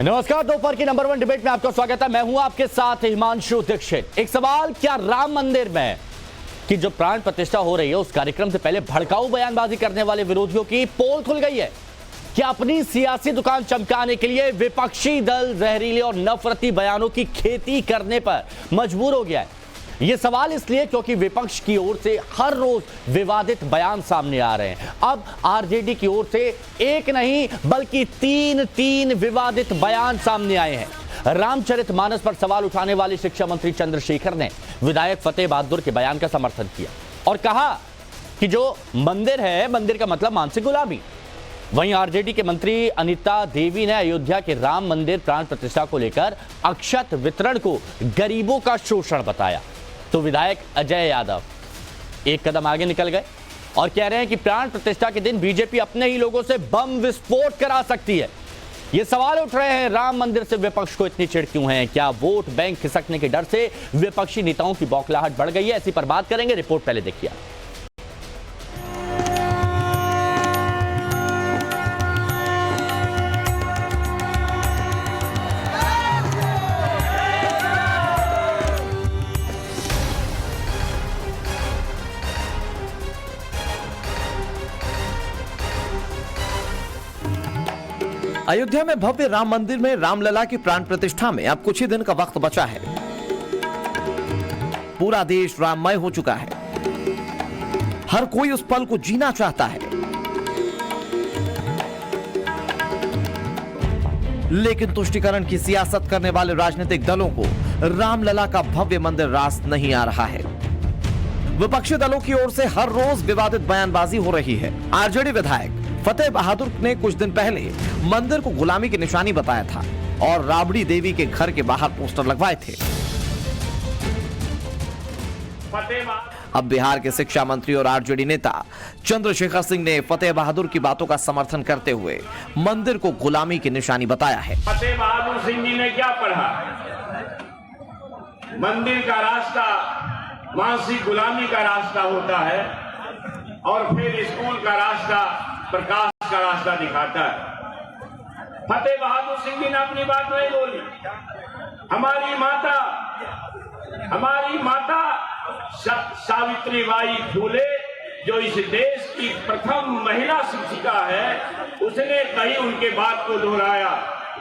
नमस्कार, दोपहर की नंबर 1 डिबेट में आपका स्वागत है। मैं हूं आपके साथ हिमांशु दीक्षित। एक सवाल, क्या राम मंदिर में की जो प्राण प्रतिष्ठा हो रही है उस कार्यक्रम से पहले भड़काऊ बयानबाजी करने वाले विरोधियों की पोल खुल गई है? क्या अपनी सियासी दुकान चमकाने के लिए विपक्षी दल जहरीले और नफरती बयानों की खेती करने पर मजबूर हो गया है? यह सवाल इसलिए क्योंकि विपक्ष की ओर से हर रोज विवादित बयान सामने आ रहे हैं। अब आरजेडी की ओर से एक नहीं बल्कि तीन विवादित बयान सामने आए हैं। रामचरितमानस पर सवाल उठाने वाले शिक्षा मंत्री चंद्रशेखर ने विधायक फतेह बहादुर के बयान का समर्थन किया और कहा कि जो मंदिर है, मंदिर का मतलब मानसिक गुलामी। वहीं आरजेडी के मंत्री अनिता देवी ने अयोध्या के राम मंदिर प्राण प्रतिष्ठा को लेकर अक्षत वितरण को गरीबों का शोषण बताया। तो विधायक अजय यादव एक कदम आगे निकल गए और कह रहे हैं कि प्राण प्रतिष्ठा के दिन बीजेपी अपने ही लोगों से बम विस्फोट करा सकती है। ये सवाल उठ रहे हैं, राम मंदिर से विपक्ष को इतनी चिढ़ क्यों है? क्या वोट बैंक खिसकने के डर से विपक्षी नेताओं की बौखलाहट बढ़ गई है? ऐसी पर बात करेंगे। रिपोर्ट पहले देखिए। अयोध्या में भव्य राम मंदिर में रामलला की प्राण प्रतिष्ठा में अब कुछ ही दिन का वक्त बचा है। पूरा देश राममय हो चुका है। हर कोई उस पल को जीना चाहता है, लेकिन तुष्टीकरण की सियासत करने वाले राजनीतिक दलों को रामलला का भव्य मंदिर रास नहीं आ रहा है। विपक्षी दलों की ओर से हर रोज विवादित बयानबाजी हो रही है। आरजेडी विधायक फतेह बहादुर ने कुछ दिन पहले मंदिर को गुलामी की निशानी बताया था और राबड़ी देवी के घर के बाहर पोस्टर लगवाए थे। अब बिहार के शिक्षा मंत्री और आरजेडी नेता चंद्रशेखर सिंह ने फतेह बहादुर की बातों का समर्थन करते हुए मंदिर को गुलामी की निशानी बताया है। फतेह बहादुर सिंह जी ने क्या पढ़ा? मंदिर का रास्ता मानसिक गुलामी का रास्ता होता है और फिर स्कूल का रास्ता प्रकाश का रास्ता दिखाता है। फतेह बहादुर सिंह जी ने अपनी बात नहीं बोली। हमारी माता सावित्रीबाई फूले जो इस देश की प्रथम महिला शिक्षिका है, उसने कहीं उनके बात को दोहराया।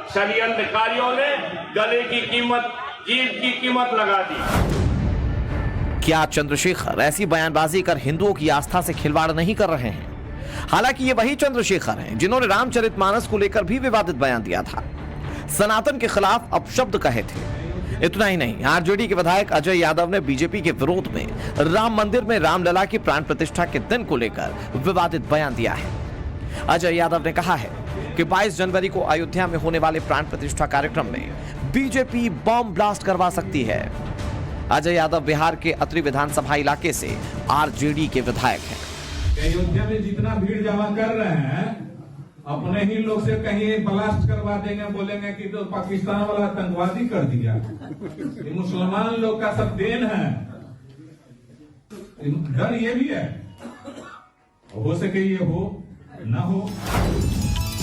षड्यंत्रकारियों ने गले की कीमत, जीभ की कीमत लगा दी। क्या चंद्रशेखर ऐसी बयानबाजी कर हिंदुओं की आस्था से खिलवाड़ नहीं कर रहे हैं? हालांकि ये वही चंद्रशेखर हैं जिन्होंने रामचरितमानस को लेकर भी विवादित बयान दिया था, सनातन के खिलाफ अपशब्द कहे थे। इतना ही नहीं, आरजेडी के विधायक अजय यादव ने बीजेपी के विरोध में राम मंदिर में रामलला की प्राण प्रतिष्ठा के दिन को लेकर विवादित बयान दिया है। अजय यादव ने कहा है कि 22 जनवरी को अयोध्या में होने वाले प्राण प्रतिष्ठा कार्यक्रम में बीजेपी बम ब्लास्ट करवा सकती है। अजय यादव बिहार के अत्रि विधानसभा इलाके से आरजेडी के विधायक हैं। अयोध्या में जितना भीड़ जमा कर रहे हैं, अपने ही लोग से कहीं ब्लास्ट करवा देंगे, बोलेंगे कि तो पाकिस्तान वाला आतंकवादी कर दिया। ये मुसलमान लोग का सब देन है। डर ये भी है, हो सके ये हो ना हो।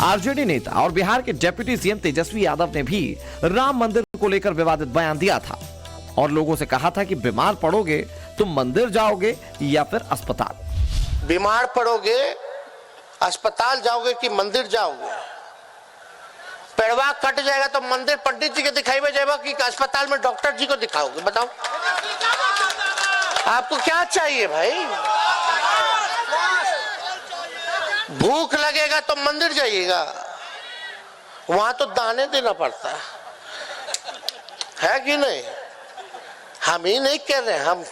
आरजेडी नेता और बिहार के डिप्टी सीएम तेजस्वी यादव ने भी राम मंदिर को लेकर विवादित बयान दिया था और लोगों से कहा था कि बीमार पड़ोगे तो मंदिर जाओगे या फिर अस्पताल। बीमार पड़ोगे अस्पताल जाओगे कि मंदिर जाओगे? पेड़वा कट जाएगा तो मंदिर पंडित जी के दिखाई में जाएगा कि अस्पताल में डॉक्टर जी को दिखाओगे? बताओ, आपको क्या चाहिए भाई? भूख लगेगा तो मंदिर जाइएगा, वहां तो दाने देना पड़ता है कि नहीं? हम ही नहीं कह रहे, हम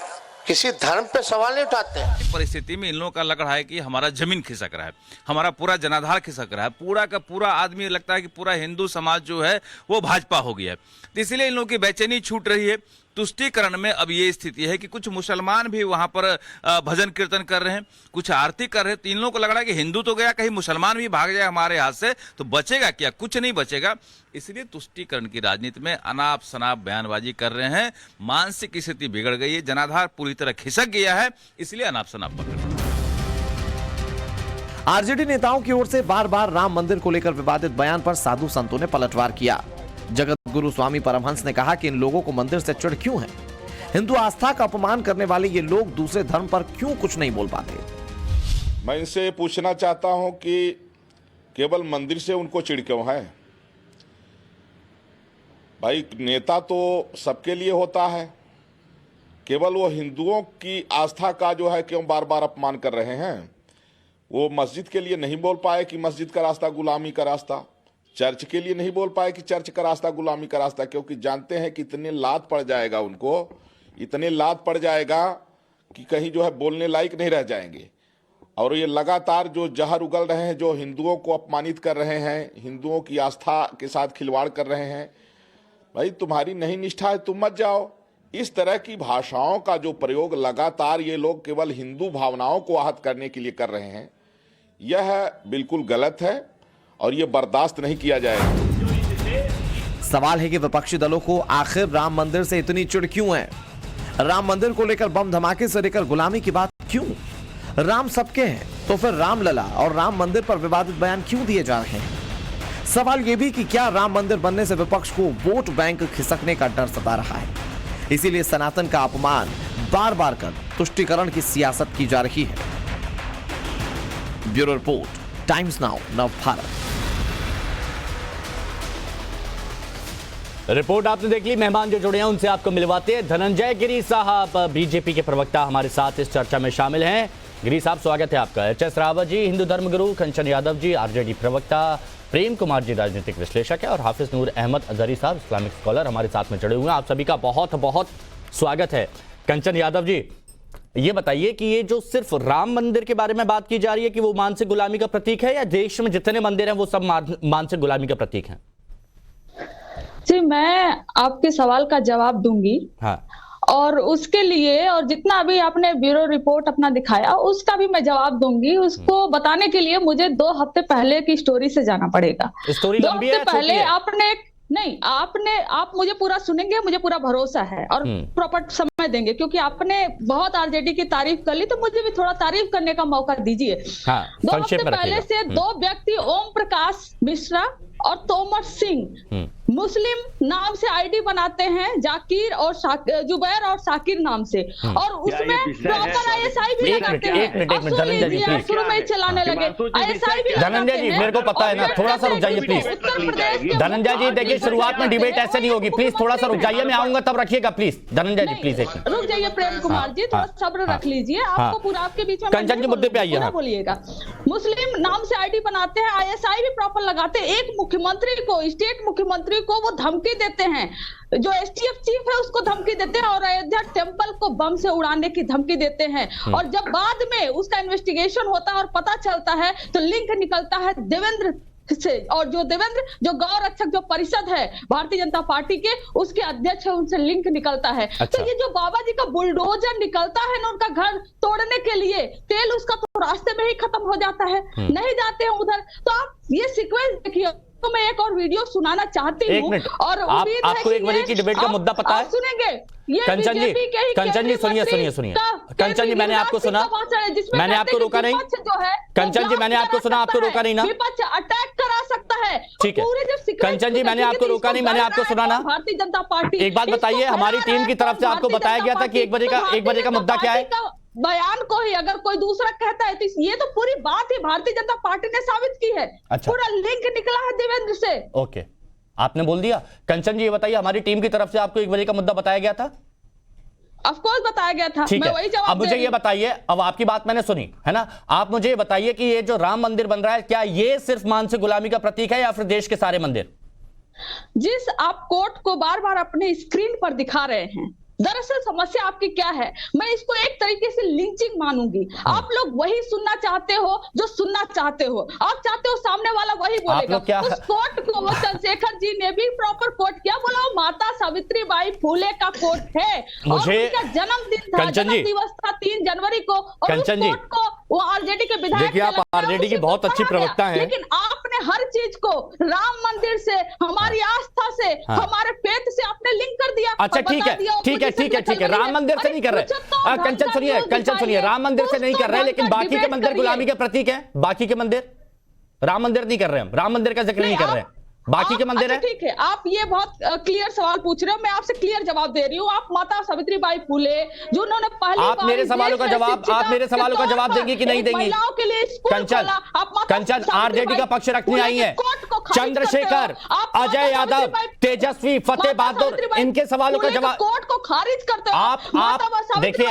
किसी धर्म पे सवाल नहीं उठाते हैं। परिस्थिति में इन लोगों का लग रहा है कि हमारा जमीन खिसक रहा है, हमारा पूरा जनाधार खिसक रहा है, पूरा का पूरा आदमी लगता है कि पूरा हिंदू समाज जो है वो भाजपा हो गया है। तो इसलिए इन लोगों की बेचैनी छूट रही है। तुष्टीकरण में अब ये स्थिति है कि कुछ मुसलमान भी वहां पर भजन कीर्तन कर रहे हैं, कुछ आरती कर रहे हैं। तो इन लोगों को लग रहा है कि हिंदू तो गया, कहीं मुसलमान भी भाग जाए हमारे हाथ से तो बचेगा क्या? कुछ नहीं बचेगा। इसलिए तुष्टीकरण की राजनीति में अनाप शनाप बयानबाजी कर रहे हैं। मानसिक स्थिति बिगड़ गई है, जनाधार पूरी तरह खिसक गया है, इसलिए अनाप शनाप पकड़ रहे हैं। आरजेडी नेताओं की ओर से बार बार राम मंदिर को लेकर विवादित बयान पर साधु संतों ने पलटवार किया। जगत गुरु स्वामी परमहंस ने कहा कि इन लोगों को मंदिर से चिढ़ क्यों है। हिंदू आस्था का अपमान करने वाले ये लोग दूसरे धर्म पर क्यों कुछ नहीं बोल पाते। मैं इनसे पूछना चाहता हूं कि केवल मंदिर से उनको चिढ़ क्यों है। भाई नेता तो सबके लिए होता है, केवल वो हिंदुओं की आस्था का जो है क्यों बार बार अपमान कर रहे हैं। वो मस्जिद के लिए नहीं बोल पाए कि मस्जिद का रास्ता गुलामी का रास्ता, चर्च के लिए नहीं बोल पाए कि चर्च का रास्ता गुलामी का रास्ता, क्योंकि जानते हैं कि इतने लात पड़ जाएगा उनको, इतने लात पड़ जाएगा कि कहीं जो है बोलने लायक नहीं रह जाएंगे। और ये लगातार जो जहर उगल रहे हैं, जो हिंदुओं को अपमानित कर रहे हैं, हिंदुओं की आस्था के साथ खिलवाड़ कर रहे हैं। भाई तुम्हारी नहीं निष्ठा है, तुम मत जाओ। इस तरह की भाषाओं का जो प्रयोग लगातार ये लोग केवल हिंदू भावनाओं को आहत करने के लिए कर रहे हैं, यह बिल्कुल गलत है और यह बर्दाश्त नहीं किया जाएगा। सवाल है कि विपक्षी दलों को आखिर राम मंदिर से इतनी चिढ़ क्यों है। राम मंदिर को लेकर बम धमाके से लेकर गुलामी की बात क्यों। राम सबके हैं तो फिर रामलला और राम मंदिर पर विवादित बयान क्यों दिए जा रहे हैं। सवाल यह भी कि क्या राम मंदिर बनने से विपक्ष को वोट बैंक खिसकने का डर सता रहा है, इसीलिए सनातन का अपमान बार बार कर तुष्टीकरण की सियासत की जा रही है। Bureau report, times now, Navbharat. Report आपने देख ली। मेहमान जो जुड़े हैं उनसे आपको मिलवाते हैं। धनंजय गिरी साहब बीजेपी के प्रवक्ता हमारे साथ इस चर्चा में शामिल हैं। गिरी साहब स्वागत है आपका। एच.एस. रावत जी हिंदू धर्मगुरु, कंचन यादव जी आरजेडी प्रवक्ता, प्रेम कुमार जी राजनीतिक विश्लेषक है और हाफिज नूर अहमद अजहरी साहब इस्लामिक स्कॉलर हमारे साथ में जुड़े हुए हैं। आप सभी का बहुत बहुत स्वागत है। कंचन यादव जी, ये बताइए कि ये जो सिर्फ राम मंदिर के बारे में बात की जा रही है कि वो मानसिक गुलामी का प्रतीक है, या देश में जितने मंदिर हैं वो सब मानसिक गुलामी का प्रतीक हैं? जी, मैं आपके सवाल का जवाब दूंगी। हाँ। और उसके लिए, और जितना अभी आपने ब्यूरो रिपोर्ट अपना दिखाया उसका भी मैं जवाब दूंगी। उसको बताने के लिए मुझे 2 हफ्ते पहले की स्टोरी से जाना पड़ेगा। स्टोरी 2 लंबी हफ्ते है, पहले है? आप मुझे पूरा सुनेंगे, मुझे पूरा भरोसा है और प्रॉपर समय देंगे, क्योंकि आपने बहुत आरजेडी की तारीफ कर ली तो मुझे भी थोड़ा तारीफ करने का मौका दीजिए। हाँ, 2 हफ्ते पहले से 2 व्यक्ति ओम प्रकाश मिश्रा और तोमर सिंह मुस्लिम नाम से आईडी बनाते हैं, जाकिर और जुबैर और साकिर नाम से, और उसमें प्रॉपर आईएसआई भी लगाते हैं। धनंजय जी प्लीज, शुरू में चलाने लगे आईएसआई भी। धनंजय जी मेरे को पता है ना, थोड़ा सा रुक जाइए प्लीज। धनंजय जी देखिए, शुरुआत में डिबेट ऐसे नहीं होगी, प्लीज थोड़ा सा रुक जाइए, मैं आऊंगा तब रखिएगा प्लीज। धनंजय जी प्लीज रुक जाइए। प्रेम कुमार जी थोड़ा सब्र रख लीजिए, आपको पूरा आपके बीच में कंचन जी मुद्दे पे आइए। बोलिएगा। मुस्लिम नाम से आईडी बनाते हैं, आईएसआई भी प्रॉपर लगाते हैं। एक मुख्यमंत्री को, स्टेट मुख्यमंत्री को वो धमकी देते हैं, जो एसटीएफ चीफ है उसको धमकी देते हैं, और अयोध्या टेंपल को बम से उड़ाने की धमकी देते हैं। और जब बाद में उसका इन्वेस्टिगेशन होता है और पता चलता है तो लिंक निकलता है देवेंद्र से, और जो देवेंद्र जो गौ रक्षक जो परिषद है भारतीय जनता पार्टी के, उसके अध्यक्ष है, उनसे लिंक निकलता है। अच्छा। तो ये जो बाबा जी का बुलडोजर निकलता है ना उनका घर तोड़ने के लिए, तेल उसका तो रास्ते में ही खत्म हो जाता है, नहीं जाते हैं उधर। तो आप ये सीक्वेंस देखिए। तो मैं एक और वीडियो सुनाना चाहती हूँ, और उम्मीद है आपको एक बजे की डिबेट का मुद्दा पता है? सुनेंगे। कंचन जी सुनिए। कंचन जी मैंने आपको सुना, मैंने आपको रोका नहीं। कंचन जी मैंने आपको सुना, आपको रोका नहीं ना? विपक्ष अटैक करा सकता है। ठीक है कंचन जी, मैंने आपको रोका नहीं, मैंने आपको सुना ना। भारतीय जनता पार्टी, एक बात बताइए, हमारी टीम की तरफ से आपको बताया गया था कि 1 बजे का मुद्दा क्या है? बयान को ही अगर कोई दूसरा कहता है तो ये तो पूरी बात ही भारतीय जनता पार्टी ने साबित की है। अच्छा। पूरा लिंक निकला है देवेंद्र से। ओके, आपने बोल दिया। कंचन जी ये बताइए, हमारी टीम की तरफ से आपको 1 बजे का मुद्दा बताया गया था? ऑफ कोर्स बताया गया था। ठीक मैं है, वही जवाब अब मुझे ये बताइए, अब आपकी बात मैंने सुनी है ना, आप मुझे ये बताइए कि ये जो राम मंदिर बन रहा है, क्या ये सिर्फ मानसिक गुलामी का प्रतीक है या फिर देश के सारे मंदिर? जिस आप कोर्ट को बार बार अपने स्क्रीन पर दिखा रहे हैं, दरअसल समस्या आपकी क्या है, मैं इसको एक तरीके से लिंचिंग मानूंगी। आप लोग वही सुनना चाहते हो जो सुनना चाहते हो, आप चाहते हो सामने वाला वही बोलेगा। उस कोर्ट को वो चंद्रशेखर जी ने भी प्रॉपर कोर्ट किया, बोला वो माता सावित्रीबाई फूले का कोर्ट है, मुझे जन्मदिन था, जन्म दिवस था 3 जनवरी को, और उस कोर्ट को वो आरजेडी के विधायक, देखिए आप आरजेडी की बहुत अच्छी प्रवक्ता हैं, लेकिन आपने हर चीज को राम मंदिर से, हमारी आस्था से, हमारे फेथ से आपने लिंक कर दिया। अच्छा ठीक है, राम मंदिर से नहीं कर रहे। कंचन सुनिए, राम मंदिर से नहीं कर रहे, लेकिन बाकी के मंदिर गुलामी के प्रतीक हैं। बाकी के मंदिर राम मंदिर नहीं कर रहे, हम राम मंदिर का जिक्र नहीं कर रहे हैं। बाकी के मंदिर है। ठीक है, आप ये बहुत क्लियर सवाल पूछ रहे हो, मैं आपसे क्लियर जवाब दे रही हूँ। आप माता सावित्रीबाई फुले जो उन्होंने पहली आप बार मेरे सवालों का जवाब देंगी कि नहीं देंगी? महिलाओं के लिए स्कूल खोला। कंचन आरजेडी का पक्ष रखने आई है। चंद्रशेखर, अजय यादव, तेजस्वी, फतेह बहादुर, इनके सवालों का जवाब कोर्ट को खारिज करते हो। आप देखिए,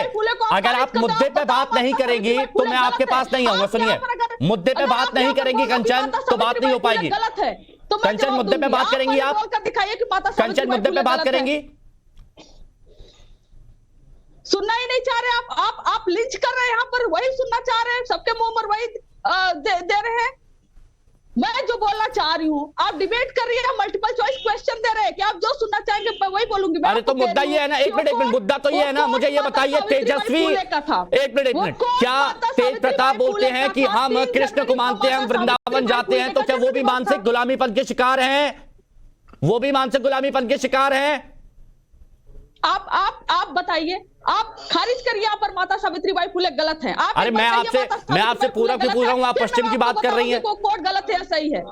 अगर आप मुद्दे पे बात नहीं करेंगी तो मैं आपके पास नहीं आऊंगा। सुनिए, मुद्दे पे बात नहीं करेंगी कंचन तो बात नहीं हो पाएगी। गलत है तो कंचन मुद्दे पे बात करेंगी आप? दिखाइए कि माता कंचन मुद्दे पे बात करेंगी? सुनना ही नहीं चाह रहे आप लिंच कर रहे हैं यहाँ पर, वही सुनना चाह रहे हैं, सबके मुंह पर वही दे रहे हैं। मैं जो बोलना चाह रही हूँ, आप डिबेट कर रही है, मल्टीपल चॉइस क्वेश्चन दे रहे हैं कि आप जो सुनना चाहेंगे मैं वही बोलूंगी। अरे तो मुद्दा ये है ना, एक मिनट मुद्दा तो ये है ना, मुझे ये बताइए तेजस्वी, एक मिनट, क्या तेज प्रताप बोलते हैं कि हम कृष्ण को मानते हैं, हम वृंदावन जाते हैं, तो क्या वो भी मानसिक गुलामीपन के शिकार हैं? वो भी मानसिक गुलामीपन के शिकार हैं? आप बताइए, आप खारिज करिए यहाँ पर माता सावित्रीबाई फुले गलत है। आप अरे मैं आपसे पूरब की पूछ रहा हूँ, आप पश्चिम की बात कर रही हैं। कोर्ट गलत है, सही है।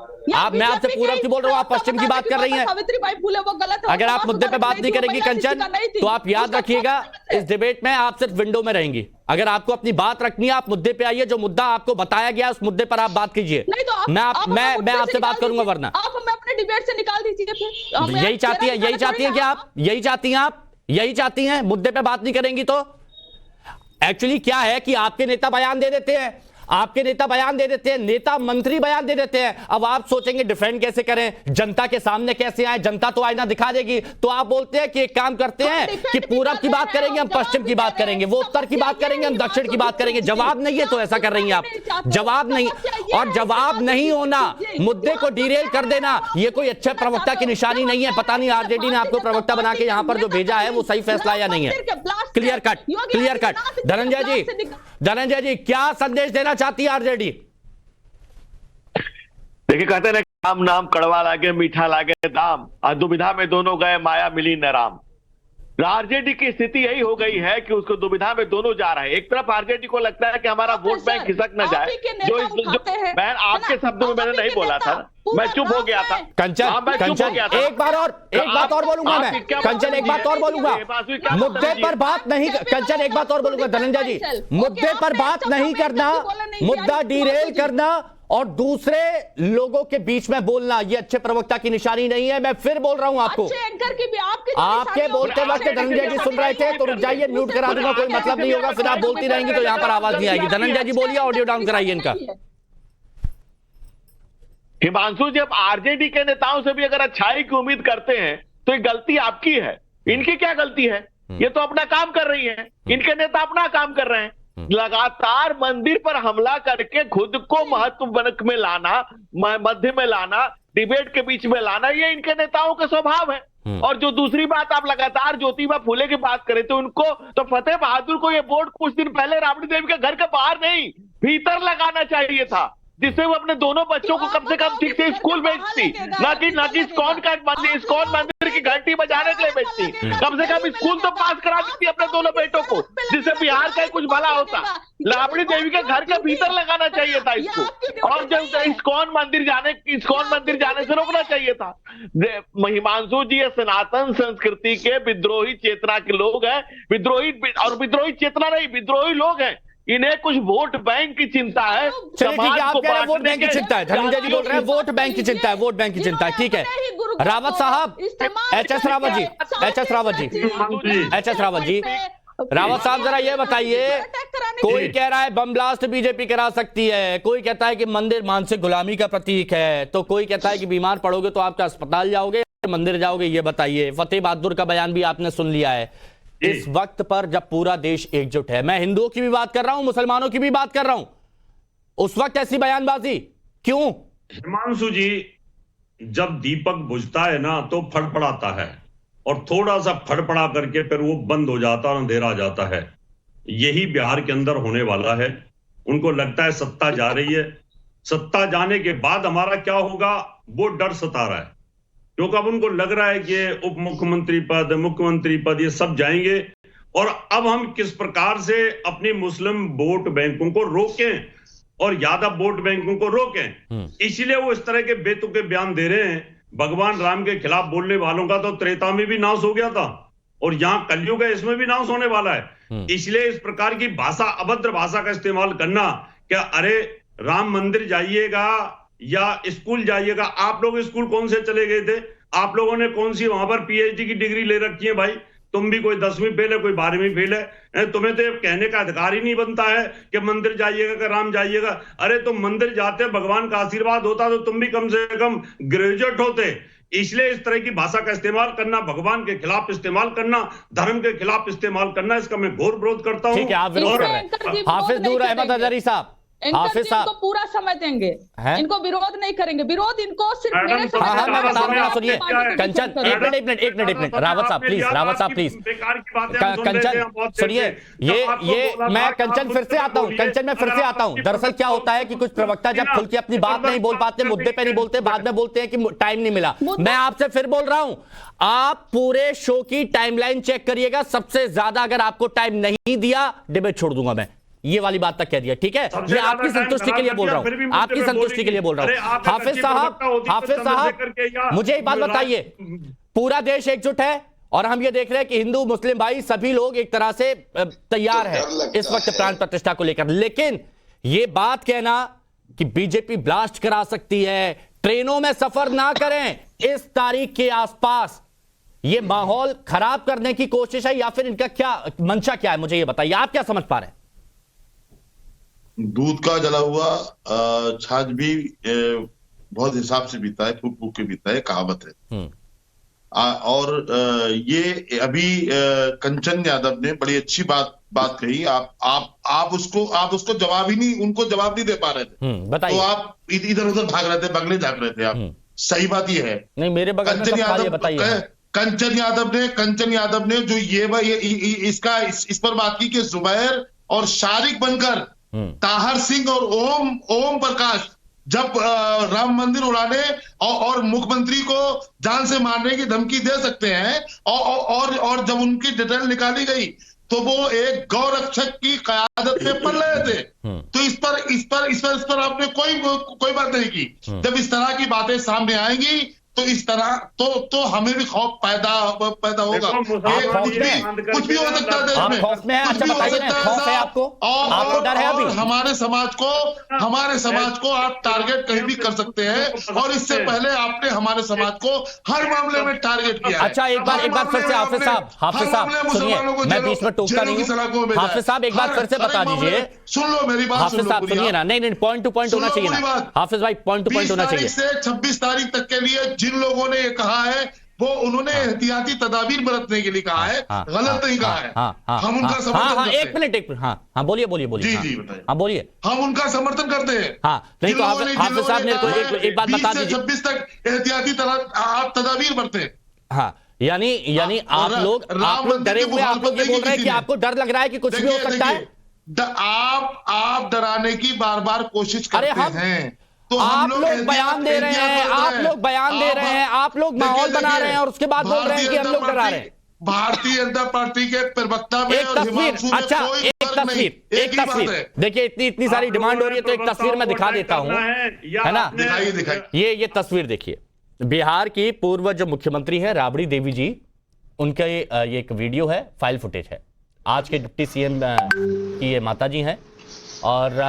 मैं आपसे पूरब की बोल रहा हूँ, आप पश्चिम की बात कर रही हैं। सावित्रीबाई फुले वो गलत है। अगर आप मुद्दे पे बात नहीं करेंगी कंचन, तो आप याद रखिएगा इस डिबेट में आप सिर्फ विंडो में रहेंगी। अगर आपको अपनी बात रखनी है, आप मुद्दे पे आइए, जो मुद्दा आपको बताया गया उस मुद्दे पर आप बात कीजिए। मैं आपसे बात करूंगा, वरना आप हमें अपने डिबेट से निकाल दीजिए। फिर यही चाहती है क्या आप? यही चाहती हैं मुद्दे पे बात नहीं करेंगी तो? एक्चुअली क्या है कि आपके नेता बयान दे देते हैं, नेता मंत्री बयान दे देते हैं। अब आप सोचेंगे डिफेंड कैसे करें, जनता के सामने कैसे आए, जनता तो आईना दिखा देगी। तो आप बोलते हैं कि एक काम करते हैं कि पूरब की बात करेंगे, हम पश्चिम की बात करेंगे, वो उत्तर की बात करेंगे, हम दक्षिण की बात करेंगे। जवाब नहीं है तो ऐसा कर रही हैं आप। जवाब नहीं, और जवाब नहीं होना, मुद्दे को डिरेल कर देना, ये कोई अच्छे प्रवक्ता की निशानी नहीं है। पता नहीं आरजेडी ने आपको प्रवक्ता बना के यहां पर जो भेजा है वो सही फैसला या नहीं है। Clear cut. धनंजय जी, क्या संदेश देना चाहती है आरजेडी? देखिए, कहते हैं राम नाम कड़वा लागे मीठा लागे दाम, और दुविधा में दोनों गए माया मिली न राम। आरजेडी की स्थिति यही हो गई है कि उसको दुविधा में दोनों जा रहे हैं। एक तरफ आरजेडी को लगता है कि हमारा वोट बैंक खिसक न जाए, जो मैं आपके शब्दों में मैंने नहीं बोला था, मैं चुप हो गया था। कंचन एक बात और बोलूंगा मैं। कंचन एक बात और बोलूंगा, मुद्दे पर बात नहीं। कंचन एक बात और बोलूंगा, धनंजय जी, मुद्दे पर बात नहीं करना, मुद्दा डिरेल करना और दूसरे लोगों के बीच में बोलना, ये अच्छे प्रवक्ता की निशानी नहीं है। मैं फिर बोल रहा हूं आपको, आपके बोलते वक्त धनंजय जी सुन रहे थे तो रुक जाइए, म्यूट करा दूंगा, कोई मतलब नहीं होगा। फिर आप बोलती रहेंगी तो यहां पर आवाज नहीं आएगी। धनंजय जी बोलिए, ऑडियो डाउन कराइए इनका। हिमांशु जी, अब आरजेडी के नेताओं से भी अगर अच्छाई की उम्मीद करते हैं तो ये गलती आपकी है। इनकी क्या गलती है? ये तो अपना काम कर रही है, इनके नेता अपना काम कर रहे हैं। लगातार मंदिर पर हमला करके खुद को महत्व में लाना, मध्य में लाना, डिबेट के बीच में लाना, ये इनके नेताओं का स्वभाव है। और जो दूसरी बात, आप लगातार ज्योतिबा फुले की बात करें तो उनको तो फतेह बहादुर को ये बोर्ड कुछ दिन पहले राबड़ी देवी के घर के बाहर नहीं, भीतर लगाना चाहिए था, जिससे वो अपने दोनों बच्चों को कम से कम ठीक से स्कूल भेजती, ना कि इस्कॉन मंदिर की घंटी बजाने के लिए भेजती। कम से कम स्कूल तो पास करा देती अपने दोनों बेटों को, जिससे बिहार का कुछ भला होता। राबड़ी देवी के घर के भीतर लगाना चाहिए था इसको, और जब इस्कॉन मंदिर जाने से रोकना चाहिए था। हिमांशु जी, ये सनातन संस्कृति के विद्रोही चेतना के लोग हैं, विद्रोही चेतना नहीं, विद्रोही लोग हैं। इन्हें कुछ वोट बैंक की चिंता है, समाज को वोट बैंक की चिंता है। धनंजय जी बोल रहे हैं वोट बैंक की चिंता है, वोट बैंक की चिंता है। ठीक है, रावत साहब, एच.एस. रावत जी, रावत साहब जरा ये बताइए, कोई कह रहा है बम ब्लास्ट बीजेपी करा सकती है, कोई कहता है कि मंदिर मानसिक गुलामी का प्रतीक है, तो कोई कहता है कि बीमार पड़ोगे तो आप अस्पताल जाओगे, मंदिर जाओगे। ये बताइए, फतेह बहादुर का बयान भी आपने सुन लिया है। इस वक्त पर जब पूरा देश एकजुट है, मैं हिंदुओं की भी बात कर रहा हूं, मुसलमानों की भी बात कर रहा हूं, उस वक्त ऐसी बयानबाजी क्यों? हिमांशु जी, जब दीपक बुझता है ना तो फड़फड़ाता है, और थोड़ा सा फड़फड़ा करके फिर वो बंद हो जाता और अंधेरा आ जाता है। यही बिहार के अंदर होने वाला है। उनको लगता है सत्ता जा रही है, सत्ता जाने के बाद हमारा क्या होगा वो डर सता रहा है, क्योंकि अब उनको लग रहा है कि उप मुख्यमंत्री पद, मुख्यमंत्री पद, ये सब जाएंगे, और अब हम किस प्रकार से अपने मुस्लिम वोट बैंकों को रोकें और यादव वोट बैंकों को रोकें। इसलिए वो इस तरह के बेतुके बयान दे रहे हैं भगवान राम के खिलाफ बोलने वालों का तो त्रेता में भी नाश हो गया था, और यहाँ कलयुग है, इसमें भी नाश होने वाला है। इसलिए इस प्रकार की भाषा, अभद्र भाषा का इस्तेमाल करना, क्या अरे राम मंदिर जाइएगा या स्कूल जाइएगा, आप लोग स्कूल कौन से चले गए थे? आप लोगों ने कौन सी वहां पर पीएचडी की डिग्री ले रखी है भाई? तुम भी कोई 10वीं फेल है, कोई 12वीं फेल है, तुम्हें तो कहने का अधिकार ही नहीं बनता है कि मंदिर जाइएगा कि राम जाइएगा। अरे तुम मंदिर जाते, भगवान का आशीर्वाद होता तो तुम भी कम से कम ग्रेजुएट होते। इसलिए इस तरह की भाषा का इस्तेमाल करना, भगवान के खिलाफ इस्तेमाल करना, धर्म के खिलाफ इस्तेमाल करना, इसका मैं घोर विरोध करता हूं। ठीक है, आप विरोध कर रहे हैं। हाफिज नूर अहमद अजहरी साहब, हाफिज साहब इनको पूरा समय देंगे, इनको विरोध नहीं करेंगे। विरोध इनको सिर्फ मेरे से हाँ, मैं बता रहा हूँ, सुनिए कंचन, एक मिनट रावत साहब प्लीज, कंचन सुनिए, ये मैं कंचन फिर से आता हूँ। दरअसल क्या होता है कि कुछ प्रवक्ता जब खुल के अपनी बात नहीं बोल पाते, मुद्दे पे नहीं बोलते, बाद में बोलते हैं कि टाइम नहीं मिला। मैं आपसे फिर बोल रहा हूं, आप पूरे शो की टाइमलाइन चेक करिएगा, सबसे ज्यादा अगर आपको टाइम नहीं दिया डिबेट छोड़ दूंगा मैं, ये वाली बात तक कह दिया, ठीक है? ये आपकी संतुष्टि के लिए बोल रहा हूं, आपकी संतुष्टि के लिए बोल रहा हूं। हाफिज साहब मुझे एक बात बताइए, पूरा देश एकजुट है और हम ये देख रहे हैं कि हिंदू मुस्लिम भाई सभी लोग एक तरह से तैयार है इस वक्त प्राण प्रतिष्ठा को लेकर, लेकिन ये बात कहना कि बीजेपी ब्लास्ट करा सकती है, ट्रेनों में सफर ना करें इस तारीख के आसपास, ये माहौल खराब करने की कोशिश है या फिर इनका क्या मंशा क्या है, मुझे ये बताइए, आप क्या समझ पा रहे हैं? दूध का जला हुआ छाछ भी बहुत हिसाब से पीता है, फूक फूक के पीता है, कहावत है। और ये अभी कंचन यादव ने बड़ी अच्छी बात कही। आप उसको जवाब ही नहीं, उनको जवाब नहीं दे पा रहे थे, बताइए। तो आप इधर उधर भाग रहे थे, बगले झाग रहे थे आप। सही बात ये है, नहीं मेरे बगल में सब खाली है, बताइए। कंचन यादव ने जो इस पर बात की कि जुबैर और शारिक बनकर ताहर सिंह और ओम प्रकाश जब राम मंदिर उड़ाने और मुख्यमंत्री को जान से मारने की धमकी दे सकते हैं, और जब उनकी डिटेल निकाली गई तो वो एक गौरक्षक की क़यादत में पढ़ रहे थे। तो इस पर आपने कोई बात नहीं की। जब इस तरह की बातें सामने आएंगी तो इस तरह तो हमें भी खौफ पैदा होगा। कुछ भी हो सकता है देश में, खौफ में है? अच्छा बताइए, खौफ है आपको? आपको डर है अभी? हमारे समाज को आप टारगेट कहीं भी कर सकते हैं, और इससे पहले आपने हमारे समाज को हर मामले में टारगेट किया। अच्छा एक बार फिर से हाफिज साहब सुनिए, मैं बीच में टोकता नहीं हूँ। हाफिज साहब एक बार फिर से बता दीजिए, सुन लो मेरी बात। हाफिज साहब सुनिए ना, नहीं पॉइंट टू पॉइंट होना चाहिए ना हाफिज भाई, पॉइंट टू पॉइंट होना चाहिए। 26 तारीख तक के लिए जिन लोगों ने ये कहा है वो उन्होंने एहतियाती तदाबीर बरतने के लिए कहा है, गलत नहीं कहा है। हम उनका समर्थन करते हैं। एक मिनट बोलिए जी बताइए। हाँ बोलिए। हम उनका समर्थन करते हैं। नहीं तो हाफिज साहब ने एक बात बता दीजिए, 26 तक एहतियाती तदाबीर बरते। यानी आप लोग डरे हुए, आप लोग ये बोल रहे हैं कि आपको डर लग रहा है कि कुछ भी हो सकता है। आप डराने की बार बार कोशिश करते हैं, तो आप लोग बयान दे रहे हैं, आप लोग माहौल बना रहे हैं और उसके बाद बोल रहे हैं कि हम लोग डरा रहे हैं। भारतीय जनता पार्टी के प्रवक्ता में एक तस्वीर देखिए, इतनी सारी डिमांड हो रही है तो एक तस्वीर मैं दिखा देता हूं, है ना? दिखाइए। ये तस्वीर देखिए, बिहार की पूर्व जो मुख्यमंत्री है राबड़ी देवी जी, उनका ये एक वीडियो है, फाइल फुटेज है। आज के डिप्टी सीएम की ये माता जी हैं, और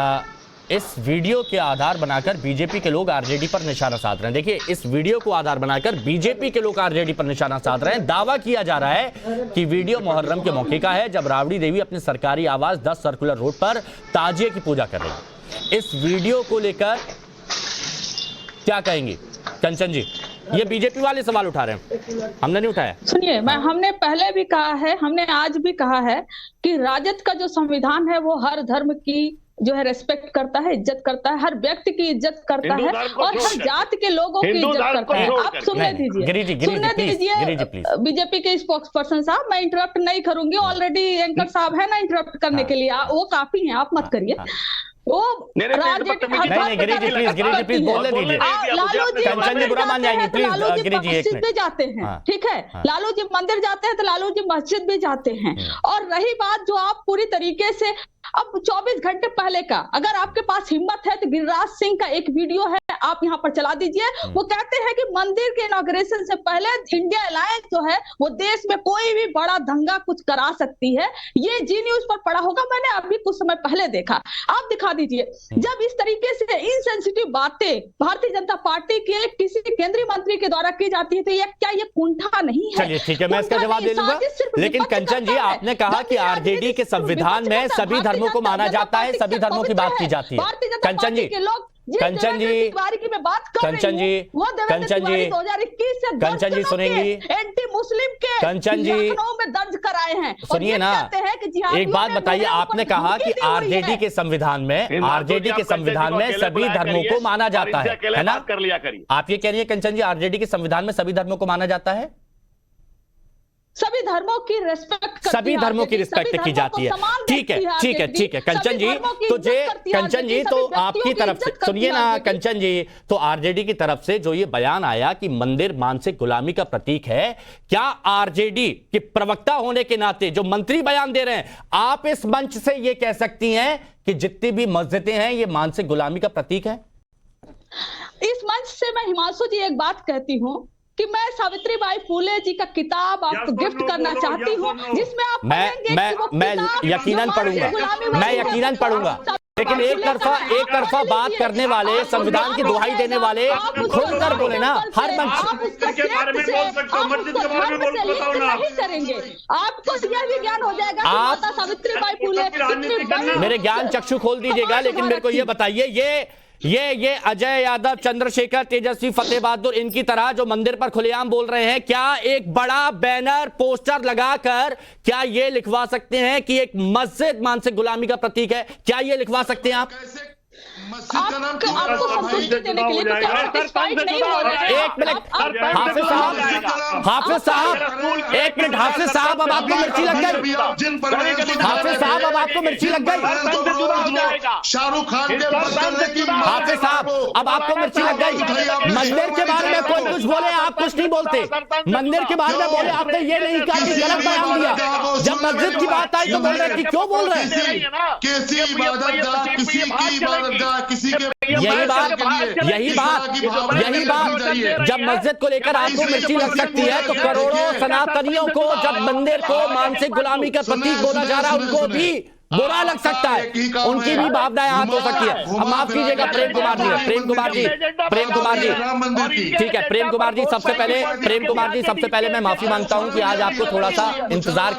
इस वीडियो के आधार बनाकर बीजेपी के लोग आरजेडी पर निशाना साध रहे हैं। देखिए, इस वीडियो को आधार बनाकर बीजेपी के लोग आरजेडी पर निशाना साध रहे हैं। दावा किया जा रहा है कि वीडियो मुहर्रम के मौके का है, जब राबड़ी देवी अपने सरकारी आवास 10 सर्कुलर रोड पर ताजिए की पूजा कर रही है। इस वीडियो को लेकर क्या कहेंगे कंचन जी? ये बीजेपी वाले सवाल उठा रहे हैं, हमने नहीं उठाया। सुनिए, हमने पहले भी कहा है, हमने आज भी कहा है कि राजद का जो संविधान है वो हर धर्म की जो है रेस्पेक्ट करता है, इज्जत करता है, हर व्यक्ति की इज्जत करता है और हर जाति के लोगों की इज्जत करता है। आप सुनने दीजिए बीजेपी के स्पोक्स पर्सन साहब, मैं इंटरप्ट नहीं करूंगी, ऑलरेडी एंकर साहब है ना इंटरप्ट करने के लिए, वो काफी है, आप मत करिए। वो नहीं, गिरी जी प्लीज बोलने दीजिए। लालू जी कंचन जी बुरा मान जाएंगे, प्लीज लालू जी गिरी जी एक मस्जिद मिनट। में जाते हैं, हाँ, ठीक है, लालू जी मंदिर जाते हैं तो लालू जी मस्जिद भी जाते हैं। और रही बात जो आप पूरी तरीके से अब 24 घंटे पहले का, अगर आपके पास हिम्मत है तो गिरिराज सिंह का एक वीडियो है, आप यहाँ पर चला दीजिए। वो कहते हैं कि मंदिर के इनॉग्रेशन से पहले इंडिया अलायंस जो है वो देश में कोई भी बड़ा दंगा कुछ करा सकती है। ये जी न्यूज पर पड़ा होगा, मैंने अभी कुछ समय पहले देखा। आप दिखा दीजिए। जब इस तरीके से इनसेंसिटिव बातें भारतीय जनता पार्टी के किसी केंद्रीय मंत्री के द्वारा की जाती है तो ये क्या ये कुंठा नहीं है? चलिए ठीक है, मैं इसका जवाब दे लूंगा। लेकिन कंचन जी, आपने कहा कि आरजेडी के संविधान में सभी धर्मों को माना जाता है, सभी धर्मों की बात की जाती है। कंचन जी, कंचन जी, कंचन जी, कंचन जी, 2021 से कंचन जी सुनेंगी? एंटी मुस्लिम के कंचन जी लखनऊ में दर्ज कराए हैं। सुनिए ना, एक बात बताइए, आपने कहा कि आरजेडी के संविधान में, आरजेडी के संविधान में सभी धर्मों को माना जाता है ना? कर लिया करिए। आप ये कह रही है कंचन जी, आरजेडी के संविधान में सभी धर्मों को माना जाता है? सभी धर्मों की रिस्पेक्ट, सभी धर्मों की रिस्पेक्ट की जाती है। ठीक है, ठीक है, ठीक है कंचन जी, तो जे कंचन जी, तो आपकी तरफ से सुनिए ना कंचन जी, तो आरजेडी की तरफ से जो ये बयान आया कि मंदिर मानसिक गुलामी का प्रतीक है, क्या आरजेडी के प्रवक्ता होने के नाते जो मंत्री बयान दे रहे हैं, आप इस मंच से ये कह सकती हैं कि जितनी भी मस्जिदें हैं ये मानसिक गुलामी का प्रतीक है? इस मंच से मैं हिमांशु जी एक बात कहती हूँ कि मैं सावित्रीबाई फुले जी का किताब आपको गिफ्ट करना चाहती हूँ, जिसमें आप मैं यकीनन पढ़ूंगा, मैं यकीनन पढ़ूंगा। लेकिन एक तरफा बात करने वाले, संविधान की दुहाई देने वाले खुलकर बोले ना हर मंच के बारे में बोल सकते हो, मस्जिद के बारे में बताओ ना। नहीं करेंगे, आपको यह भी ज्ञान हो जाएगा कि माता सावित्रीबाई फुले कितनी बड़ी। मेरे ज्ञान चक्षु खोल दीजिएगा, लेकिन मेरे को ये बताइए, ये अजय यादव, चंद्रशेखर, तेजस्वी, फतेह बहादुर, इनकी तरह जो मंदिर पर खुलेआम बोल रहे हैं, क्या एक बड़ा बैनर पोस्टर लगाकर क्या ये लिखवा सकते हैं कि एक मस्जिद मानसिक गुलामी का प्रतीक है? क्या ये लिखवा सकते हैं आप? आपको संतुष्टि देने के लिए तो satisfied नहीं हो रहे हैं। एक मिनट हाफिज साहब, एक मिनट हाफिज साहब, अब आपको मिर्ची लग गई? हाफिज साहब, अब आपको मिर्ची लग गई? शाहरुख खान के हाफिज साहब, अब आपको मिर्ची लग गई? मंदिर के बारे में कोई कुछ बोले, आप कुछ नहीं बोलते। मंदिर के बारे में बोले, आपने ये नहीं कहा कि गलत बयान दिया। जब मस्जिद की बात आई तो बोल रहे कि क्यों बोल रहे हैं? यही बात जब मस्जिद को लेकर आपको मिर्ची लग सकती है, तो करोड़ों सनातनियों को जब मंदिर को मानसिक गुलामी का प्रतीक बोला जा रहा है, उनको भी बुरा लग सकता है, उनकी भी भावनाएं आहत हो सकती है। अब माफ कीजिएगा प्रेम कुमार जी, ठीक है, प्रेम कुमार जी सबसे पहले मैं माफी मांगता हूं कि आज आपको थोड़ा सा इंतजार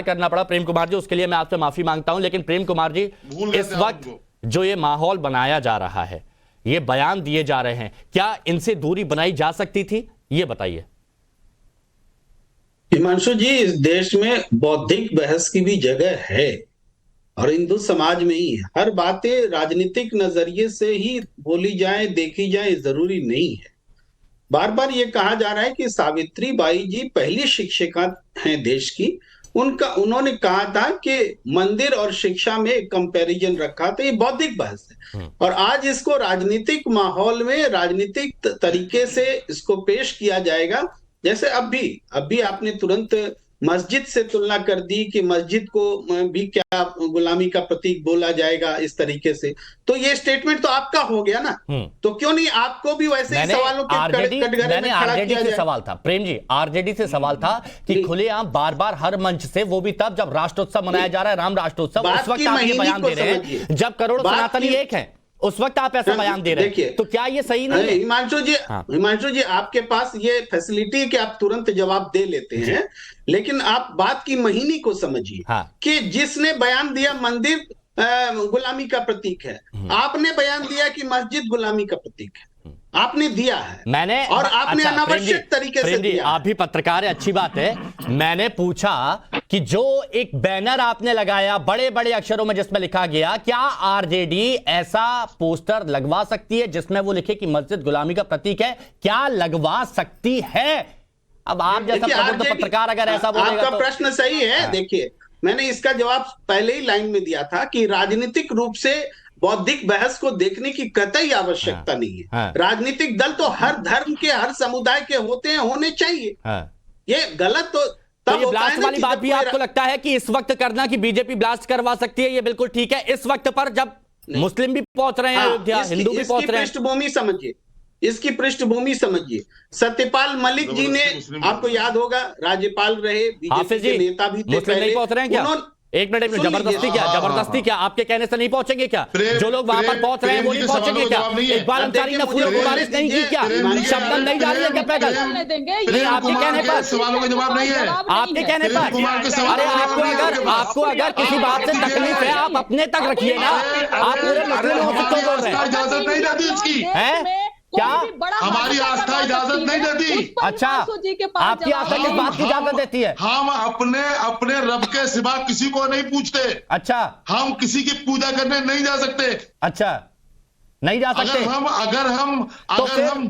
करना पड़ा, प्रेम कुमार जी, उसके लिए मैं आपसे माफी मांगता हूं। लेकिन प्रेम कुमार जी, इस वक्त जो ये माहौल बनाया जा रहा है, ये बयान दिए जा रहे हैं, क्या इनसे दूरी बनाई जा सकती थी? ये बताइए। हिमांशु जी, इस देश में बौद्धिक बहस की भी जगह है और हिंदू समाज में ही है। हर बातें राजनीतिक नजरिए से ही बोली जाए, देखी जाए, जरूरी नहीं है। बार बार ये कहा जा रहा है कि सावित्रीबाई जी पहली शिक्षिका हैं देश की। उन्होंने कहा था कि मंदिर और शिक्षा में एक कंपैरिजन रखा, तो ये बौद्धिक बहस है। और आज इसको राजनीतिक माहौल में राजनीतिक तरीके से इसको पेश किया जाएगा। जैसे अभी आपने तुरंत मस्जिद से तुलना कर दी कि मस्जिद को भी क्या गुलामी का प्रतीक बोला जाएगा इस तरीके से, तो ये स्टेटमेंट तो आपका हो गया ना, तो क्यों नहीं आपको भी वैसे ही सवालों के कटघरे में खड़ा किया जाए? सवाल था प्रेम जी, आरजेडी से सवाल था कि खुलेआम बार बार हर मंच से, वो भी तब जब राष्ट्रोत्सव मनाया जा रहा है, राम राष्ट्रोत्सव, उस वक्त आप ये बयान दे रहे हैं जब करोड़ों सनातनी एक हैं, उस वक्त आप ऐसा बयान दे रहे हैं, तो क्या ये सही नहीं है? हिमांशु जी, आपके पास ये फैसिलिटी है कि आप तुरंत जवाब दे लेते हैं, लेकिन आप बात की महीनी को समझिए कि जिसने बयान दिया मंदिर गुलामी का प्रतीक है, आपने बयान दिया कि मस्जिद गुलामी का प्रतीक है, आपने दिया है, मैंने, और आपने अनावश्यक तरीके से दिया। आप भी पत्रकार है, अच्छी बात है। मैंने पूछा कि जो एक बैनर आपने लगाया बड़े बड़े अक्षरों में जिसमें लिखा गया, क्या आरजेडी ऐसा पोस्टर लगवा सकती है जिसमें वो लिखे कि मस्जिद गुलामी का प्रतीक है? क्या लगवा सकती है? अब आप जैसा पत्रकार अगर ऐसा बोलेगा आपका तो प्रश्न सही है। देखिए, मैंने इसका जवाब पहले ही लाइन में दिया था कि राजनीतिक रूप से बौद्धिक बहस को देखने की कतई आवश्यकता नहीं है। राजनीतिक दल तो हर धर्म के, हर समुदाय के होते हैं, होने चाहिए। ये गलत तो ये ब्लास्ट वाली बात भी आपको लगता है कि इस वक्त करना कि बीजेपी ब्लास्ट करवा सकती है, ये बिल्कुल ठीक है इस वक्त पर जब मुस्लिम भी पहुंच रहे हैं अयोध्या, हिंदू भी पहुंच रहे हैं? पृष्ठभूमि समझिए, इसकी पृष्ठभूमि समझिए। सत्यपाल मलिक जी ने, आपको याद होगा, राज्यपाल रहे, बीजेपी के नेता भी थे। मुस्लिम नहीं पहुंच रहे हैं क्या? एक मिनट, जबरदस्ती क्या? जबरदस्ती क्या? आपके कहने से नहीं पहुंचेंगे क्या? जो लोग वहां पर पहुंच रहे हैं वो नहीं पहुंचेंगे क्या? इकबाल अंसारी ने फूलों की बारिश नहीं की क्या? शबनम नहीं जा रही है क्या पैदल? नहीं, आपके कहने पर, सवालों का जवाब नहीं है। आपके कहने पर, अरे आपको अगर किसी बात से तकलीफ है आप अपने तक रखिए ना। आप पूरे मुस्लिमों से क्यों बोल रहे हैं? इजाजत नहीं देती इसकी है क्या? हमारी आस्था इजाजत नहीं देती। अच्छा, आपकी आस्था किस बात की इजाजत देती है? हम अपने रब के सिवा किसी को नहीं पूछते। अच्छा, हम किसी की पूजा करने नहीं जा सकते। अच्छा, नहीं जा सकते। अगर हम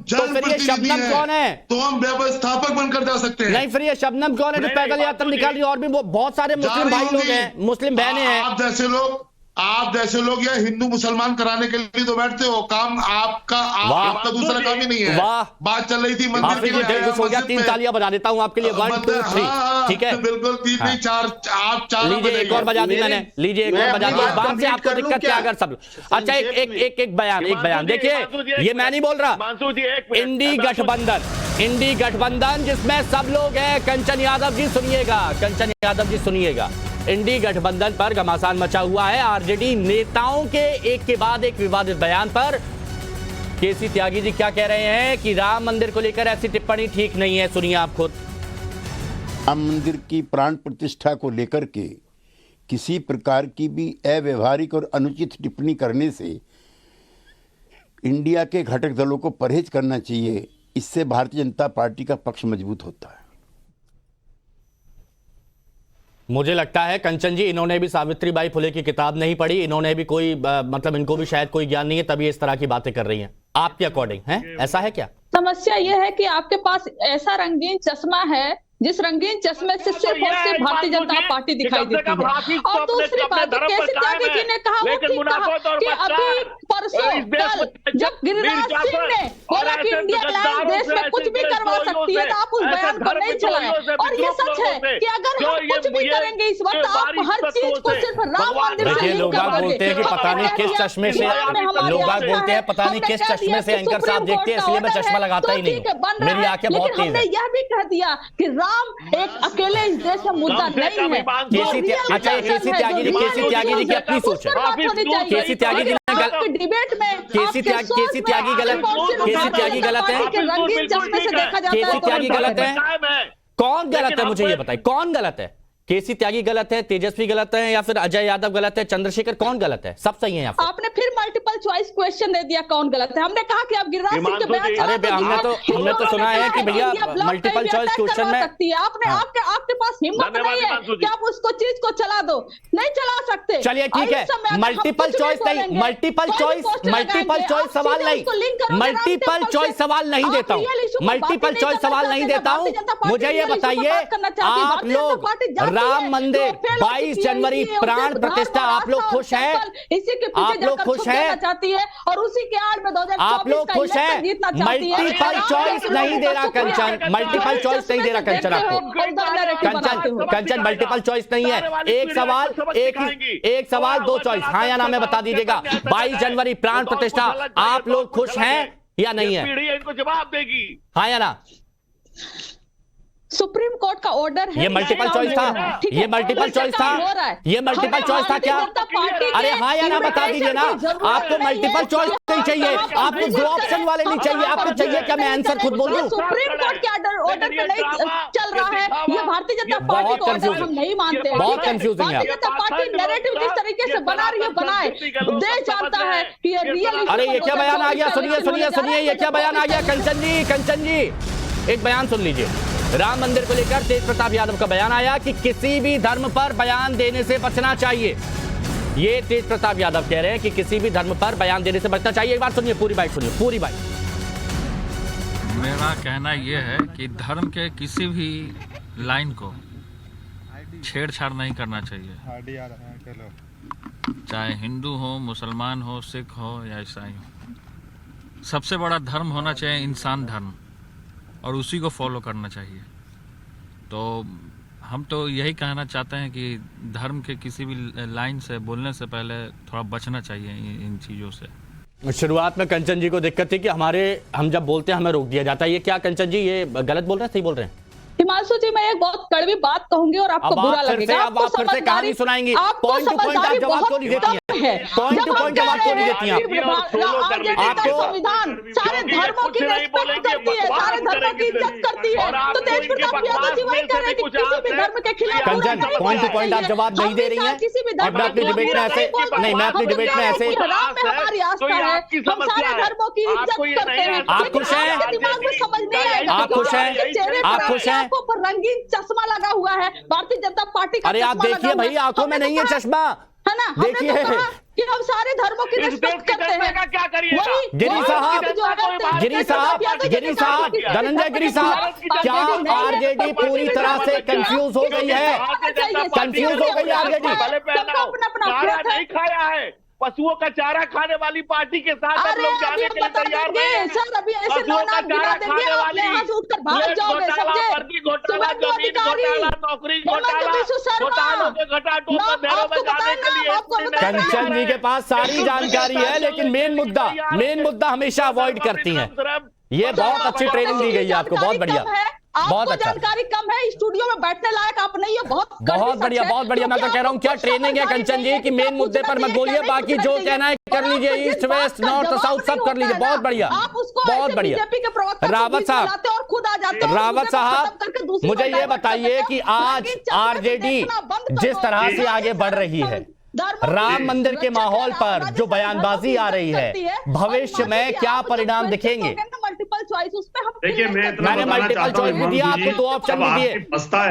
जनप्रतिनिधि हैं, कौन है? तो हम व्यवस्थापक बनकर जा सकते हैं। नहीं, फिर ये शबनम कौन है जो पैदल यात्रा निकाल रही है? और भी बहुत सारे मुस्लिम भाई लोग हैं, मुस्लिम बहनें हैं। आप जैसे लोग या हिंदू मुसलमान कराने के लिए तो बैठते हो। काम आपका दूसरा काम ही नहीं है। बात चल रही थी मंदिर की, हो गया। 3 तालियां बजा देता हूं आपके लिए। 1 2 3, ठीक है? बिल्कुल 3 नहीं 4, आप 4 लीजिए, एक और बजा दी मैंने। लीजिए, एक और बजा दी। बात से आपको दिक्कत क्या? अगर सब अच्छा, एक बयान देखिए, ये मैं नहीं बोल रहा। इंडी गठबंधन जिसमें सब लोग हैं। कंचन यादव जी सुनिएगा, इंडी गठबंधन पर घमासान मचा हुआ है। आरजेडी नेताओं के एक के बाद एक विवादित बयान पर केसी त्यागी जी क्या कह रहे हैं कि राम मंदिर को लेकर ऐसी टिप्पणी ठीक नहीं है। सुनिए आप खुद। राम मंदिर की प्राण प्रतिष्ठा को लेकर के किसी प्रकार की भी अव्यवहारिक और अनुचित टिप्पणी करने से इंडिया के घटक दलों को परहेज करना चाहिए। इससे भारतीय जनता पार्टी का पक्ष मजबूत होता है। मुझे लगता है कंचन जी, इन्होंने भी सावित्रीबाई फुले की किताब नहीं पढ़ी, इन्होंने भी कोई मतलब इनको भी शायद कोई ज्ञान नहीं है, तभी इस तरह की बातें कर रही हैं। आपके अकॉर्डिंग है ऐसा है क्या? समस्या यह है कि आपके पास ऐसा रंगीन चश्मा है जिस रंगीन चश्मे से सिर्फ और सिर्फ भारतीय जनता पार्टी दिखाई देती है। और दूसरी बात, केसी त्यागी जी ने कहा वो ठीक कहा कि अभी परसों कल जब गिरिराज सिंह ने बोला कि इंडिया अलायंस देश में कुछ भी करवा सकती है, तो आप उस बयान को नहीं चलाएं। और ये सच है कि अगर हम कुछ भी करेंगे इस वक्त, आप हर चीज को सिर्फ राम मंदिर से लोग बोलते हैं कि पता नहीं किस चश्मे से, लोग बोलते हैं पता नहीं किस चश्मे से एंकर साहब देखते हैं, इसलिए मैं चश्मा लगाता ही नहीं, मेरी आंखें बहुत तेज है। हमने यह भी कह दिया कि राम एक अकेले इस देश में मुद्दा नहीं है। अच्छा, केसी त्यागी जी की अपनी सोच है। केसी त्यागी जी डिबेट में केसी त्यागी गलत है। रंगीन चश्मे से देखा जाता है। केसी त्यागी गलत है। कौन गलत है मुझे ये बताइए, कौन गलत है? केसी त्यागी गलत है, तेजस्वी गलत है, या फिर अजय यादव गलत है, चंद्रशेखर कौन गलत है? सब सही है। आपने फिर मल्टीपल चॉइस क्वेश्चन दे दिया कौन गलत है। हमने कहा कि आप गिरिराज सिंह के बयान, अरे हमने तो सुना है कि भैया मल्टीपल चॉइस क्वेश्चन में आपने आपके पास हिम्मत नहीं है कि आप उसको चीज को चला दो, नहीं चला सकते। चलिए ठीक है, मल्टीपल चॉइस नहीं, मल्टीपल चॉइस सवाल नहीं, मल्टीपल चॉइस सवाल नहीं देता हूँ, मल्टीपल चॉइस सवाल नहीं देता हूँ। मुझे ये बताइए, आप लोग राम मंदिर 22 जनवरी प्राण प्रतिष्ठा, आप लोग खुश हैं? इसी के आप लोग खुश हैं? चाहती है और उसी के आड़ में 2024 आप लोग खुश हैं? मल्टीपल चॉइस नहीं दे रहा कंचन, मल्टीपल चॉइस नहीं दे रहा कंचन आपको। कंचन मल्टीपल चॉइस नहीं है, एक सवाल 2 चॉइस, हाँ या ना में बता दीजिएगा। 22 जनवरी प्राण प्रतिष्ठा, आप लोग खुश हैं या नहीं है? इनको जवाब देगी, हाँ या ना? सुप्रीम कोर्ट का ऑर्डर है। ये मल्टीपल चॉइस था, ये मल्टीपल चॉइस था, ये मल्टीपल चॉइस था क्या? अरे हाँ या ना बता दीजिए ना। आपको मल्टीपल चॉइस नहीं चाहिए, आपको 2 ऑप्शन वाले नहीं चाहिए, आपको चाहिए क्या मैं आंसर खुद बोल दूं? सुप्रीम कोर्ट के ऑर्डर पे नहीं चल रहा है, ये भारतीय जनता पार्टी का ऑर्डर हम नहीं मानते हैं। बहुत कंफ्यूजिंग है। भारतीय जनता पार्टी नैरेटिव किस तरीके से बना रही है, बनाए, देश जानता है कि ये रियल। अरे ये क्या बयान आ गया? सुनिए, ये क्या बयान आ गया? कंचन जी एक बयान सुन लीजिए। राम मंदिर को लेकर तेज प्रताप यादव का बयान आया कि किसी भी धर्म पर बयान देने से बचना चाहिए। ये तेज प्रताप यादव कह रहे हैं कि किसी भी धर्म पर बयान देने से बचना चाहिए। एक बार सुनिए, पूरी बात सुनिए, पूरी बात। मेरा कहना यह है कि धर्म के किसी भी लाइन को छेड़छाड़ नहीं करना चाहिए, चाहे हिंदू हो, मुसलमान हो, सिख हो या ईसाई हो। सबसे बड़ा धर्म होना चाहिए इंसान धर्म, और उसी को फॉलो करना चाहिए। तो हम तो यही कहना चाहते हैं कि धर्म के किसी भी लाइन से बोलने से पहले थोड़ा बचना चाहिए इन चीज़ों से। शुरुआत में कंचन जी को दिक्कत थी कि हम जब बोलते हैं हमें रोक दिया जाता है। ये क्या कंचन जी, ये गलत बोल रहे हैं, सही बोल रहे हैं? हिमांशु जी, मैं एक बहुत कड़वी बात कहूंगी और आपको बुरा लगेगा। आपको समझदारी कहानी सुनाएंगी, पॉइंट टू पॉइंट आप जवाब क्यों नहीं देती हैं? पॉइंट टू पॉइंट जवाब क्यों नहीं देती हैं? आपको संविधान सारे धर्मों की रिस्पेक्ट करती है, सारे धर्मों की इज्जत करती है, तो तेज प्रताप यादव जी वही कह रहे हैं कि किसी भी धर्म के खिलाफ कंचन, पॉइंट टू पॉइंट आप जवाब नहीं दे रही हैं। किसी भी धर्म मैं अपनी डिबेट में ऐसे नहीं, मैं अपनी डिबेट में ऐसे राम में हमारी आस्था है, हम सारे धर्मों की इज्जत करते हैं। आप खुश हैं? दिमाग में समझ नहीं आएगा। आप खुश हैं? आप खुश हैं? आंखों पर रंगीन चश्मा लगा हुआ है भारतीय जनता पार्टी का। अरे आप देखिए भाई, आंखों में नहीं है चश्मा, है ना? देखिए कि हम सारे धर्मों की रिस्पेक्ट करते हैं। क्या करिएगा? गिरी साहब, धनंजय गिरी साहब, क्या आरजेडी पूरी तरह से कंफ्यूज हो गई है? कंफ्यूज हो गई आरजेडी? नहीं खाया है, पशुओं का चारा खाने वाली पार्टी के साथ हम लोग जाने के लिए तैयार नहीं हैं। सर, अभी ऐसे पशुओं का चारा खाने वाली भाग जाओगे, फर्जी घोटाला, जमीन घोटाला, नौकरी घोटालों के घटाटों पर ढेरों में जाने के लिए कंचन जी के पास सारी जानकारी है, लेकिन मेन मुद्दा हमेशा अवॉइड करती हैं। ये बहुत अच्छी ट्रेनिंग दी गई है आपको, बहुत बढ़िया, बहुत अच्छा। जानकारी कम है, स्टूडियो में बैठने लायक आप नहीं है। बहुत बढ़िया, बहुत बढ़िया। मैं तो कह रहा हूँ क्या ट्रेनिंग है कंचन जी की, मेन मुद्दे पर मत बोलिए, बाकी जो कहना है कर लीजिए, ईस्ट वेस्ट नॉर्थ साउथ सब कर लीजिए। बहुत बढ़िया, बहुत बढ़िया। रावत साहब, मुझे ये बताइए कि आज आरजेडी जिस तरह से आगे बढ़ रही है, राम मंदिर के माहौल पर जो बयानबाजी आ रही है, भविष्य में क्या परिणाम दिखेंगे? मल्टीपल चॉइस, उस पे हम देखिए, मैंने मल्टीपल चॉइस भी दिया आपको, 2 ऑप्शन भी दिए,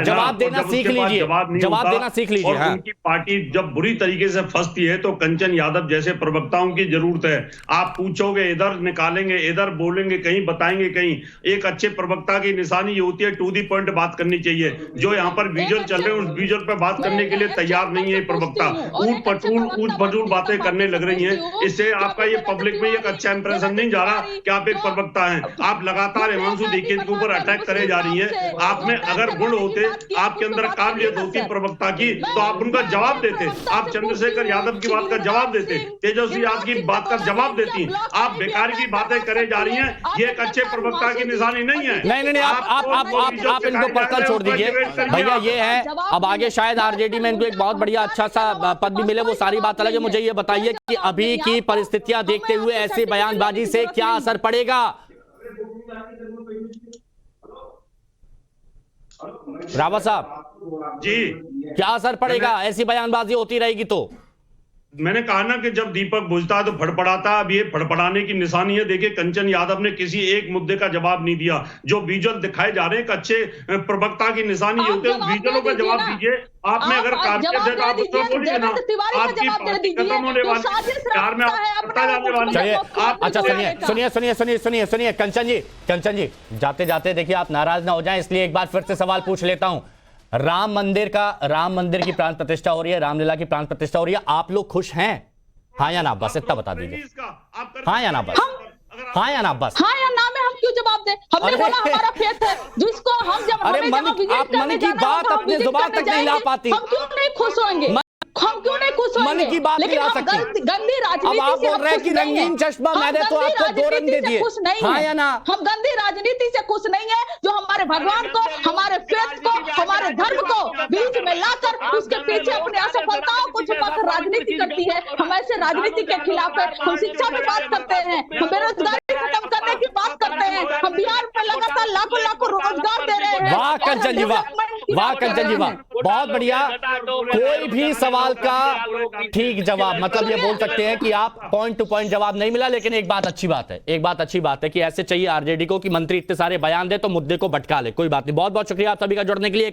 जवाब देना सीख लीजिए, जवाब देना सीख लीजिए। हाँ। उनकी पार्टी जब बुरी तरीके से फंसती है तो कंचन यादव जैसे प्रवक्ताओं की जरूरत है। आप पूछोगे, इधर निकालेंगे, इधर बोलेंगे, कहीं बताएंगे, कहीं। एक अच्छे प्रवक्ता की निशानी ये होती है, टू दी पॉइंट बात करनी चाहिए। जो यहाँ पर विजुअल चल रहे हैं, उस विजुअल पर बात करने के लिए तैयार नहीं है प्रवक्ता, ऊट पटूल बातें करने लग रही हैं। इससे आपका ये पब्लिक में एक अच्छा इंप्रेशन नहीं जा रहा कि आप एक प्रवक्ता हैं। आप लगातार हिमांशु दीक्षित के ऊपर अटैक करे जा रही हैं। आप में अगर गुण होते, आपके अंदर काबिलियत होती प्रवक्ता की, तो आप उनका जवाब देते। आप चंद्रशेखर यादव की बात का जवाब देते, तेजस्वी यादव की बात का जवाब देती। आप बेकार की बातें करे जा रही हैं, ये एक अच्छे प्रवक्ता की निशानी नहीं है। नहीं, आप इनको पर्सनल छोड़ दीजिए भैया, ये है। अब आगे शायद आरजेडी में इनको एक बहुत बढ़िया अच्छा सा पद भी मिले, वो सारी बात अलग है। मुझे ये बताइए कि अभी की परिस्थितियां देखते हुए ऐसी बयानबाजी से क्या असर पड़ेगा? रावत साहब जी, क्या असर पड़ेगा ऐसी बयानबाजी होती रहेगी तो? मैंने कहा ना कि जब दीपक बुझता है तो फड़फड़ाता। अब ये फड़फड़ाने की निशानी है। देखिए, कंचन यादव ने किसी एक मुद्दे का जवाब नहीं दिया। जो विजुअल दिखाए जा रहे हैं, अच्छे प्रवक्ता की निशानी होते हैं, विजुअलों का जवाब दीजिए। आप में अगर काबिलियत है तो आप उसको बोलिए ना। आपकी पार्टी खत्म होने वाली, प्यार में आपका जाने वाली है। आप सुनिए कंचन जी, जाते जाते देखिए आप नाराज ना हो जाएं, इसलिए एक बार फिर से सवाल पूछ लेता हूं। राम मंदिर की प्राण प्रतिष्ठा हो रही है, रामलीला की प्राण प्रतिष्ठा हो रही है, आप लोग खुश हैं? हाँ या ना, बस इतना बता दीजिए। हाँ या ना, बस हाँ या ना, बस हाँ या ना में हम क्यों जवाब दें? हमने बोला हमारा फेथ है, जिसको हम जब अरे मन की बात अपने जुबान तक नहीं ला पाती। हम क्यों नहीं खुश होंगे? हम क्यों नहीं खुश होंगे? मन की बात नहीं ला सकती। गंदी राजनीति अब आप बोल रहे हैं कि रंगीन चश्मा, मैंने तो आपको 2 रंग दे दिए। हाँ या ना? हम गंदी राजनीति से खुश नहीं है, जो हमारे भगवान को, हमारे फेथ को, हमारे धर्म को बीच में लाकर उसके पीछे अपनी असफलताओं को छुपाकर राजनीति करती है। हम ऐसे राजनीति के खिलाफ है। हम शिक्षा की बात करते हैं, हम बेरोजगारी खत्म करने की बात करते हैं, हम बिहार में लगातार लाखों रोजगार दे रहे हैं। वाह कंचन जी, वाह कंचन जी, वाह, बहुत बढ़िया। कोई भी सवाल का ठीक जवाब, मतलब ये बोल सकते हैं कि आप पॉइंट टू पॉइंट जवाब नहीं मिला, लेकिन एक बात अच्छी बात है कि ऐसे चाहिए आरजेडी को कि मंत्री इतने सारे बयान दे तो मुद्दे को भटका ले। कोई बात नहीं, बहुत बहुत शुक्रिया आप सभी का जुड़ने के लिए।